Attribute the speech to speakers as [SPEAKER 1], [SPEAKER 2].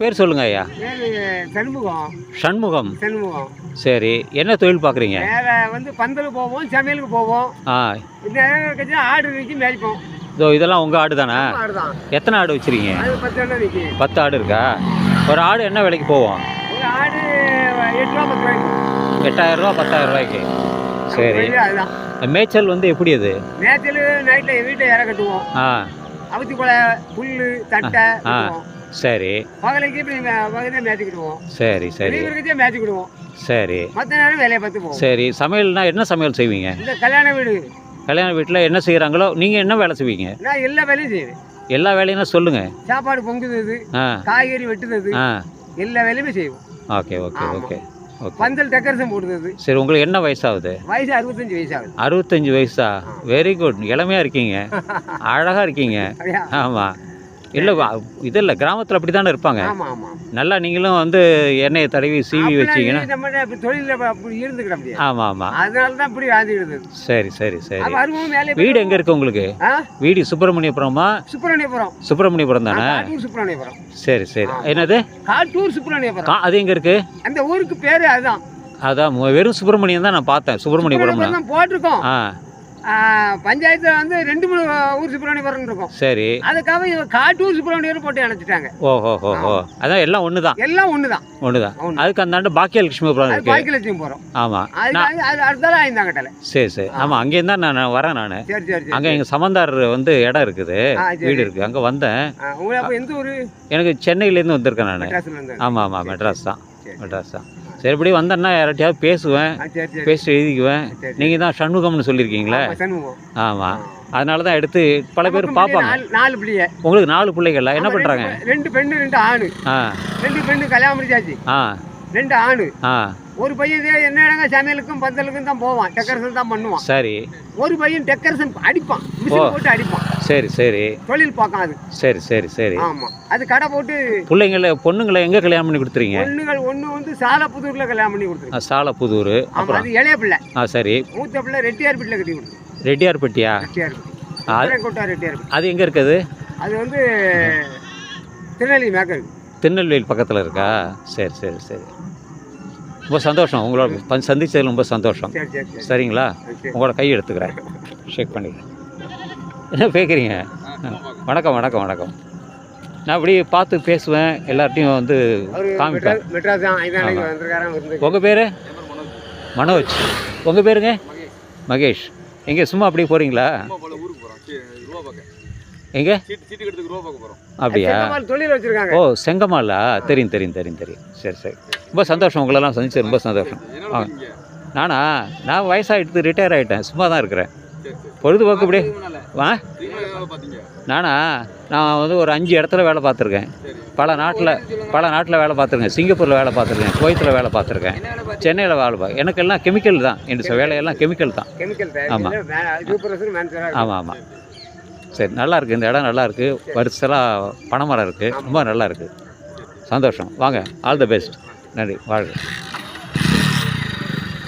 [SPEAKER 1] பேர் சொல்லுங்க ஐயா.
[SPEAKER 2] சண்முகம்.
[SPEAKER 1] சண்முகம்.
[SPEAKER 2] சண்முகம்.
[SPEAKER 1] சரி, என்ன தொழில் பார்க்குறீங்க?
[SPEAKER 2] வேற பந்தல் போவோம், சமையலுக்கு போவோம். இந்த ஆடு வச்சு மேய்ப்போம்.
[SPEAKER 1] இதோ இதெல்லாம் உங்கள் ஆடு தானே? எத்தனை ஆடு வச்சுருக்கீங்க?
[SPEAKER 2] 10 ஆடு இருக்கு.
[SPEAKER 1] 10 ஆடு இருக்கா? ஒரு ஆடு என்ன விலைக்கு போவோம்?
[SPEAKER 2] ஒரு ஆடு 8 ரூபா 10 ரூபாய்க்கு.
[SPEAKER 1] 8000 ரூபா 10,000 ரூபாய்க்கு. சரி, மேய்ச்சல் எப்படி அது?
[SPEAKER 2] மேய்ச்சல் நைட்டில் வீட்டை இற கட்டுவோம். அவுத்தி கொலை, புல், தட்டை.
[SPEAKER 1] சரி,
[SPEAKER 2] பகலைக்கு பகலே மேய்ச்சிக்கிடுவோம்.
[SPEAKER 1] சரி சரி,
[SPEAKER 2] மேய்ச்சிக்கிடுவோம்.
[SPEAKER 1] சரி,
[SPEAKER 2] மற்ற நேரம் வேலையை பார்த்து போவோம்.
[SPEAKER 1] சரி, சமையல்னா என்ன சமையல் செய்வீங்க?
[SPEAKER 2] இந்த கல்யாண வீடு.
[SPEAKER 1] கல்யாண வீட்டில் என்ன செய்கிறாங்களோ நீங்கள் என்ன வேலை செய்வீங்க?
[SPEAKER 2] நான் எல்லா வேலையும் செய்வேன்.
[SPEAKER 1] எல்லா வேலையும் சொல்லுங்கள்.
[SPEAKER 2] சாப்பாடு பொங்குது, காய்கறி வெட்டுறது, எல்லா வேலையுமே செய்வோம்.
[SPEAKER 1] Okay okay okay.
[SPEAKER 2] Pandal decoration போடுறது.
[SPEAKER 1] சரி, உங்களுக்கு என்ன வயசாகுது?
[SPEAKER 2] வயசு 65 வயசாகுது.
[SPEAKER 1] 65 வயசா? வெரி குட், இளமையாக இருக்கீங்க, அழகாக இருக்கீங்க. ஆமாம், இல்லை இது இல்லை, கிராமத்தில் அப்படி தானே இருப்பாங்க. நல்லா நீங்களும் எண்ணெயை தடவி சீவி வச்சிங்கன்னா
[SPEAKER 2] நம்ம தொழிலில் அப்படி இருந்துக்கிட முடியாது.
[SPEAKER 1] ஆமாம் ஆமாம்,
[SPEAKER 2] அதனால தான் இப்படி வாழ்ந்துக்கிடுது.
[SPEAKER 1] சரி சரி சரி.
[SPEAKER 2] மேலே
[SPEAKER 1] வீடு எங்கே இருக்குது உங்களுக்கு? வீடு சுப்பிரமணியபுரமா? சுப்பிரமணியபுரம் தானே?
[SPEAKER 2] சுப்பிரமணியபுரம்.
[SPEAKER 1] சரி சரி. என்னது?
[SPEAKER 2] காட்டூர் சுப்பிரமணியபுரம்.
[SPEAKER 1] அது எங்கே இருக்குது?
[SPEAKER 2] அந்த ஊருக்கு பேர் அதுதான்.
[SPEAKER 1] அதான், வெறும் சுப்பிரமணியம் தான் நான் பார்த்தேன். சுப்பிரமணியபுரம்
[SPEAKER 2] போட்டிருக்கோம். பஞ்சாயத்துல 2-3 ஊர் சுப்பிரமணியபுரம் இருக்கும்.
[SPEAKER 1] சரி,
[SPEAKER 2] அதுக்காக காட்டூர் சுப்பிரமணியபுரம் போட்டு அணைச்சிட்டாங்க.
[SPEAKER 1] ஓஹோ, அதான் எல்லாம் ஒண்ணுதான்.
[SPEAKER 2] எல்லாம் ஒண்ணுதான்.
[SPEAKER 1] அதுக்கு அந்தாண்டு பாக்கியலட்சுமிபுரம் இருக்கு.
[SPEAKER 2] பாக்கியலட்சுமிபுரம்.
[SPEAKER 1] ஆமா,
[SPEAKER 2] அடுத்ததான் ஐந்தாங்கட்டல.
[SPEAKER 1] சரி சரி. ஆமா, அங்கே இருந்தா நான் வரேன். நானு அங்க எங்க சம்பந்தார் இடம் இருக்குது, வீடு இருக்கு, அங்க வந்தேன்.
[SPEAKER 2] எந்த ஊரு?
[SPEAKER 1] எனக்கு சென்னையில இருந்து வந்திருக்கேன் நானு. ஆமா ஆமா, மெட்ராஸ் தான். சரி, இப்படி வந்தேன்னா யார்கிட்டயாவது பேசுவேன், பேசி எழுதிக்குவேன். நீங்கள் தான் சண்முகம்னு சொல்லியிருக்கீங்களே? ஆமாம், அதனால தான் எடுத்து பல பேர் பார்ப்பாங்க.
[SPEAKER 2] 4 பிள்ளைங்க.
[SPEAKER 1] உங்களுக்கு 4 பிள்ளைகளா? என்ன பண்ணுறாங்க?
[SPEAKER 2] 2 பெண்ணு 2 ஆணு. 2 பெண்ணு கல்யாணம் முடிச்சாச்சு. 2 ஆணு. ஒரு பையன் என்ன சமையலுக்கும் பந்தலுக்கும் தான் போவான், டெக்கரேஷன் தான் பண்ணுவான்.
[SPEAKER 1] சரி.
[SPEAKER 2] ஒரு பையன் டெக்கரேஷன் அடிப்பான், மிஷின் போட்டு அடிப்பான்.
[SPEAKER 1] சரி சரி,
[SPEAKER 2] தொழில் பார்க்கும் அது.
[SPEAKER 1] சரி சரி சரி.
[SPEAKER 2] ஆமா, அது கடை போட்டு.
[SPEAKER 1] பொண்ணுங்களை எங்க கல்யாணம் பண்ணி கொடுத்துறீங்க?
[SPEAKER 2] பொண்ணுகள் ஒன்று சாலப்புதூர்ல கல்யாணம் பண்ணி கொடுத்துருங்க.
[SPEAKER 1] சாலப்புதூர்.
[SPEAKER 2] அப்புறம் அது இளைய பிள்ளை.
[SPEAKER 1] சரி.
[SPEAKER 2] மூத்த பிள்ளை ரெட்டியார்பட்டியில் கட்டி கொடுத்து.
[SPEAKER 1] ரெட்டியார்பட்டியா? அது எங்க இருக்குது?
[SPEAKER 2] அது திருநெல்வேலி மேக்கல்.
[SPEAKER 1] திருநெல்வேலி பக்கத்தில் இருக்கா? சரி சரி சரி. ரொம்ப சந்தோஷம், உங்களோட சந்திச்சதில் ரொம்ப சந்தோஷம். சரிங்களா? உங்களோட கை எடுத்துக்கிறேன், ஷேக் பண்ணிக்கிறேன். என்ன கேட்குறீங்க? வணக்கம் வணக்கம் வணக்கம். நான் இப்படி பார்த்து பேசுவேன், எல்லார்ட்டையும் காமிப்பேன். உங்கள் பேர்? மனோஜ். உங்கள் பேருங்க? மகேஷ். எங்கே சும்மா அப்படியே போகிறீங்களா? எங்கே? அப்படியா? ஓ, செங்கமாலா? தெரியும் தெரியும் தெரியும் தெரியும். சரி சரி, ரொம்ப சந்தோஷம், உங்களெல்லாம் சந்திச்சு ரொம்ப சந்தோஷம். நான் வயசாகிட்டு ரிட்டையர் ஆகிட்டேன், சும்மா தான் இருக்கிறேன். பொழுதுபோக்கு இப்படி நான் ஒரு 5 இடத்துல வேலை பார்த்துருக்கேன். பல நாட்டில் வேலை பார்த்துருக்கேன். சிங்கப்பூரில் வேலை பார்த்துருக்கேன், குவைத்தில் வேலை பார்த்துருக்கேன், சென்னையில் வேலை எனக்கு எல்லாம் கெமிக்கல் தான், என் வேலையெல்லாம் கெமிக்கல் தான். ஆமாம் ஆமாம் ஆமாம். சரி, நல்லா இருக்குது, இந்த இடம் நல்லா இருக்குது, வரிசலாக பனைமரம் இருக்குது, ரொம்ப நல்லா இருக்குது. சந்தோஷம், வாங்க, ஆல் தி பெஸ்ட். நன்றி, வாழ்க.